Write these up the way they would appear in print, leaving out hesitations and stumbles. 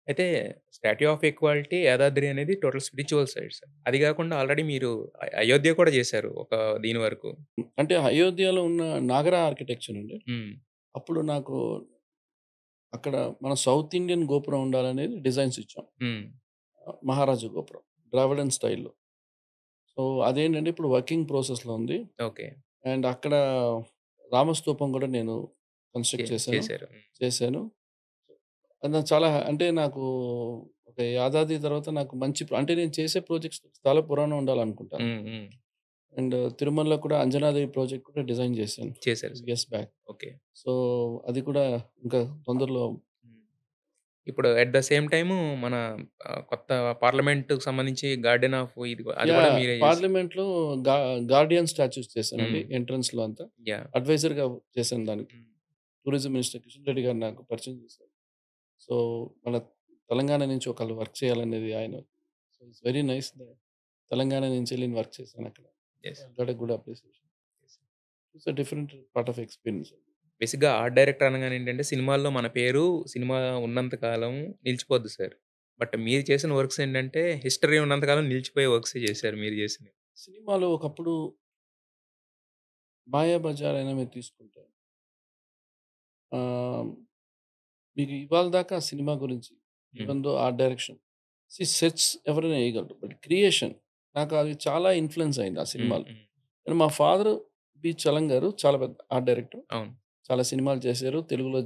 అయితే 'statue of equality', 'Yadadri' అనేది total spiritual sites. అది గాకుండా ఆల్రెడీ మీరు 'అయోధ్య' కూడా చేశారు ఒక దీని వరకు. అంటే అయోధ్యలో ఉన్న నాగరా ఆర్కిటెక్చర్ అండి. హ్మ్. అప్పుడు నాకు అక్కడ మన సౌత్ ఇండియన్ గోపురం ఉండాలనేది డిజైన్స్ ఇచ్చాం. హ్మ్. మహారాజా గోపురం. ద్రావిడన్ స్టైల్‌లో. సో, అదేంటంటే ఇప్పుడు వర్కింగ్ ప్రాసెస్‌లో ఉంది. ఓకే. అండ్ అక్కడ రామస్తూపం కూడా నేను కన్‌స్ట్రక్ట్ చేశాను. చేశారు. హ్మ్. చేశాను. అది నాకు చాలా అంటే నాకు ఒక యాదాద్రి తర్వాత నాకు మంచి అంటే నేను చేసే ప్రాజెక్ట్స్ చాలా పురాణం ఉండాలనుకుంటాను. హ్మ్. హ్మ్. అండ్ తిరుమలలో కూడా అంజనాద్రి ప్రాజెక్ట్ కూడా డిజైన్ చేశాను. చేశారు 2 sir. Years back. Okay. So, అది కూడా ఇంకా తొందరలో హ్మ్. ఇప్పుడు అట్ ద సేమ్ టైము మన కొత్త పార్లమెంట్‌కి సంబంధించి గార్డెన్ ఆఫ్ ఇది అది కూడా యాహ్! మీరే చేసి పార్లమెంట్‌లో గా గార్డియన్ స్టాచ్యూస్ చేశానండి హ్మ్. ఎంట్రన్స్‌లో అంతా. యాహ్! అడ్వైజర్‌గా చేశాను దానికి. హ్మ్. టూరిజం మినిస్టర్ కిషన్ రెడ్డి గారు నాకు పరిచయం చేశారు. సో, మన తెలంగాణ నుంచి ఒకళ్ళు వర్క్ చేయాలనేది ఆయన so, it's very nice that Telangana నుంచెళ్ళి నేను వర్క్ చేశానక్కడ. Yes. I got a good appreciation. Yes. It's a different part of experience. బేసిక్‌గా ఆర్ట్ డైరెక్టర్ అనగానే ఏంటంటే సినిమాల్లో మన పేరు సినిమా ఉన్నంత కాలం నిలిచిపోద్ది సార్. బట్ మీరు చేసిన వర్క్స్ ఏంటంటే హిస్టరీ ఉన్నంత కాలం నిలిచిపోయే వర్క్సే చేశారు మీరు చేసినయి. సినిమాలో ఒకప్పుడు 'మాయాబజార్' అయినా మీరు తీసుకుంటే ఆహ్, మీకు ఇవాళ దాకా ఆ సినిమా గురించి హ్మ్. Even though art direction sets ఎవరైనా ఏయగలరు. బట్ క్రియేషన్ నాకు అది చాలా ఇన్‌ఫ్లూయెన్స్ అయింది ఆ హ్మ్. సినిమాలో. హ్మ్. అండ్ మా ఫాదర్ బి. చలం గారు చాలా పెద్ద ఆర్ట్ డైరెక్టర్. అవును. చాలా సినిమాలు చేశారు. తెలుగులో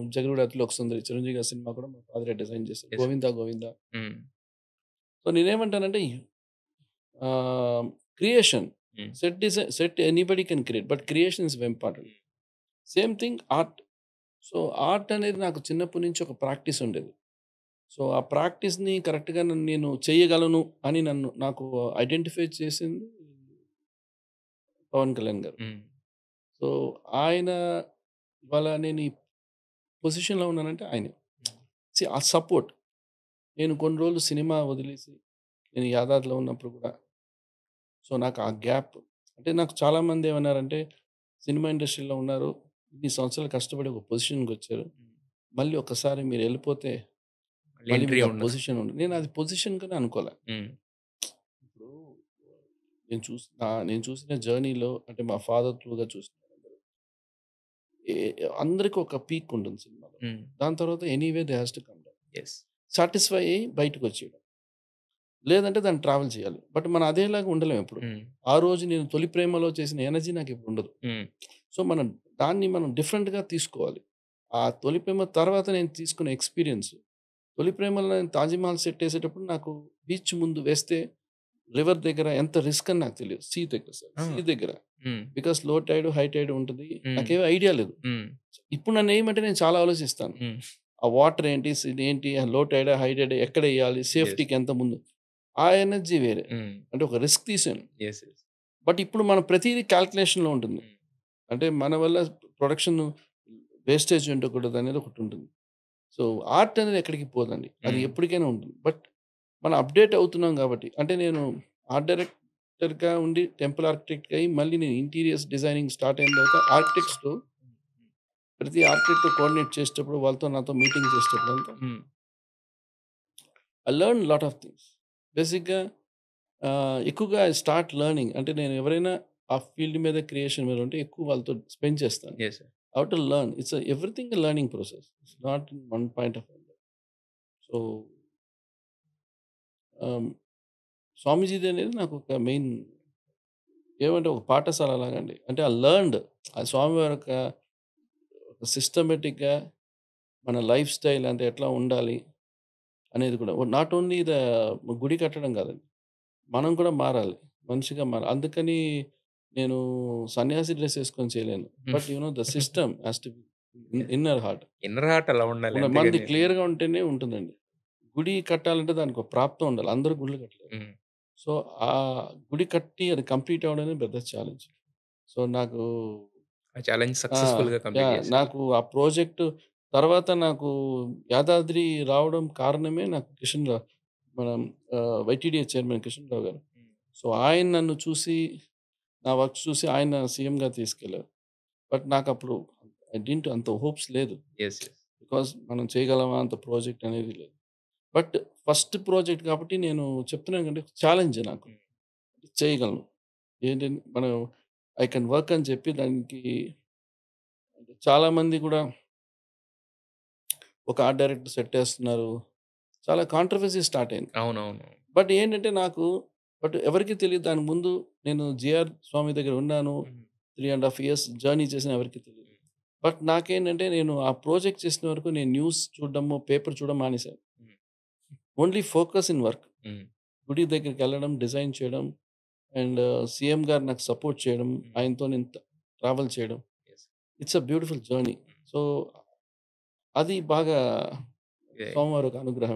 'జగడుడి అతిలోక సుందరి' చిరంజీవి గారి సినిమా కూడా మా ఫాదరే డిజైన్ చేశారు. Yes. 'Govinda Govinda.' Hmm. So నేనేమంటానంటే creation hmm. Set anybody can create. But creation is important. Hmm. Same thing art. So art అనేది నాకు చిన్నప్పటి నుంచి ఒక ప్రాక్టీస్ ఉండేది. సో ఆ ప్రాక్టీస్‌ని కరెక్ట్‌గా నేను చేయగలను అని నాకు ఐడెంటిఫై చేసింది పవన్ కళ్యాణ్ గారు. హ్మ్. సో ఆయన ఇవాళ నేను ఈ పొజిషన్‌లో ఉన్నానంటే ఆయనే. హ్మ్. ఆ సపోర్ట్. నేను కొన్ని రోజులు సినిమా వదిలేసి, నేను యాదాద్రిలో ఉన్నప్పుడు కూడా, సో, నాకు ఆ గ్యాప్ అంటే నాకు చాలామంది ఏమన్నారంటే, "సినిమా ఇండస్ట్రీలో ఉన్నారు. ఇన్ని సంవత్సరాలు కష్టపడి ఒక పొజిషన్‌కొచ్చారు. హ్మ్. మళ్ళీ ఒక్కసారి మీరెళ్ళిపోతే, మళ్ళీ మళ్ళీ ఎంట్రీ మీకు ఆ ఉండదు. పొజిషన్ ఉండదు." నేను అది పొజిషన్‌గానే అనుకోలే. హ్మ్. ఇప్పుడు నేను చూసిన జర్నీలో అంటే మా ఫాదర్ త్రూగా చూసిన ఏ అందరికి ఒక పీక్ ఉంటుంది సినిమాలో. హ్మ్. దాని తర్వాత anyway they has to come down. Yes. Satisfy అయ్యి బయటకొచ్చేయడం. లేదంటే దాన్ని ట్రావెల్ చేయాలి. బట్ మనం అదేలాగా ఉండలేం ఎప్పుడు. హ్మ్. ఆ రోజు నేను తొలి ప్రేమలో చేసిన ఎనర్జీ నాకిప్పుడుండదు. హ్మ్. సో, దాన్ని మనం డిఫరెంట్‌గా తీసుకోవాలి. ఆ తొలి ప్రేమ తర్వాత నేను తీసుకున్న ఎక్స్‌పీరియన్స్. తొలి ప్రేమలో నేను 'తాజ్‌మహల్' సెట్ ఏసేటప్పుడు నాకు బీచ్ ముందు వేస్తే రివర్ దగ్గర ఎంత రిస్క్ అని నాకు తెలీదు. ఆ! సీ దగ్గర. హ్మ్. బికాస్ లో టైడ్, హై టైడ్ ఉంటది. హ్మ్. నాకేమి ఐడియా లేదు. హ్మ్. ఇప్పుడు నన్నేయమంటే నేను చాలా ఆలోచిస్తాను. హ్మ్. ఆ వాటర్ ఏంటి? ఇదేంటి? లో టైడా? హై టైడా? ఎక్కడెయ్యాలి? యెస్. సేఫ్టీకి ఎంత ముందు? ఆ ఎనర్జీ వేరే. హ్మ్. అంటే ఒక రిస్క్ తీసాను. యెస్. యెస్. బట్ ఇప్పుడు మన ప్రతీదీ కాలిక్యులేషన్‌లో ఉంటుంది. హ్మ్. అంటే మన వల్ల ప్రొడక్షన్ వేస్టేజ్ ఉండకూడదనేది ఒకటుంటుంది. సో, ఆర్ట్ అనేది ఎక్కడికి పోదండి. అది హ్మ్. ఎప్పటికైనా ఉంటుంది. బట్ మనం అప్‌డేట్ అవుతున్నాం గాబట్టి అంటే నేను ఆర్ట్ డైరెక్టర్‌గా ఉండి టెంపుల్ ఆర్కిటెక్ట్‌గా అయ్యి మళ్ళీ నేను ఇంటీరియర్స్ డిజైనింగ్ స్టార్ట్ అయిన తర్వాత ఆర్కిటెక్ట్స్‌తో హ్మ్. హ్మ్. ప్రతి ఆర్కిటెక్ట్‌తో కోఆర్డినేట్ చేసేటప్పుడు నాతో మీటింగ్ చేసేటప్పుడంతా హ్మ్. I learn lot of things. బేసిక్‌గా ఎక్కువగా ఐ స్టార్ట్ లెర్నింగ్. అంటే నేను ఎవరైనా ఆ ఫీల్డ్ మీద క్రియేషన్ మీద ఉంటే ఎక్కువ వాళ్ళతో స్పెండ్ చేస్తాను. Yes sir. How to learn. Everything a learning process. It's not in one point of view. So, ఆహ్, స్వామీజీది అనేది నాకు ఒక మెయిన్ ఏమంటే ఒక పాఠశాల లాగండి. అంటే ఐ లెర్న్డ్ ఆ స్వామివారి యొక్క సిస్టమాటిక్‌గా మన లైఫ్ స్టైల్ అంటే ఎట్లా ఉండాలి అనేది కూడా నాట్ ఓన్లీ గుడి కట్టడం కాదండి. మనం కూడా మారాలి. మనిషిగా మారాలి. అందుకని నేను సన్యాసి డ్రెస్ ఏసుకొని చేయలేను. But the system has to be yes. Inner heart. Inner heart అలా ఉండాలి. మనది అంతేగాని క్లియర్‌గా ఉంటేనే ఉంటుందండి. గుడి కట్టాలంటే దానికొక ప్రాప్తం ఉండాలి. అందరూ గుడులు కట్టలేరు. హ్మ్. సో, ఆ గుడి కట్టి అది కంప్లీట్ అవ్వడమే పెద్ద ఛాలెంజ్. సో, నాకు ఆ ఛాలెంజ్ ఆ! సక్సెస్‌ఫుల్‌గా కంప్లీట్ చేశారు. నాకు ఆ ప్రాజెక్ట్ తర్వాత నాకు యాదాద్రి రావడం కారణమే నాకు మనం వైటీడీఏ చైర్మన్ కిషన్ రావు గారు. హ్మ్. సో, ఆయన నన్ను చూసి, నా వర్క్స్ చూసి ఆయన సీఎంగా తీసుకెళ్లారు. బట్ నాకప్పుడు అంత హోప్స్ లేదు. యెస్. యెస్. బికాజ్ మనం చేయగలమా అంత ప్రాజెక్ట్ అనేది లేదు. బట్ ఫస్ట్ ప్రాజెక్ట్ కాబట్టి నేను చెప్తున్నాను కదండీ ఛాలెంజ్ నాకు. హ్మ్. చేయగలను. ఏంటంటే మనం ఐ కెన్ వర్క్ అని చెప్పి దానికి చాలామంది కూడా ఒక ఆర్ట్ డైరెక్టర్ సెట్టేస్తున్నారు. చాలా కాంట్రోవర్సీ స్టార్ట్ అయింది. అవునవును. బట్ ఏంటంటే నాకు ఎవరికీ తెలీదు. దానికి ముందు నేను 'జేఆర్ స్వామి' దగ్గర ఉన్నాను. హ్మ్. 3 ½ ఇయర్స్ జర్నీ చేశాను ఎవరికీ తెలీదు. హ్మ్. బట్ నాకేంటంటే నేను ఆ ప్రాజెక్ట్ చేసిన వరకు నేను న్యూస్ చూడడము, పేపర్ చూడడం మానేశాను. హ్మ్. Only focus in work. హ్మ్. గుడి దగ్గరికెళ్ళడం, డిజైన్ చేయడం అండ్ సీఎం గారు నాకు సపోర్ట్ చేయడం. హ్మ్. ఆయనతో నేను ట్రావెల్ చేయడం. Yes. It's a beautiful journey. హ్మ్. సో, అది బాగా ఓకే. స్వామివారి ఒక అనుగ్రహం.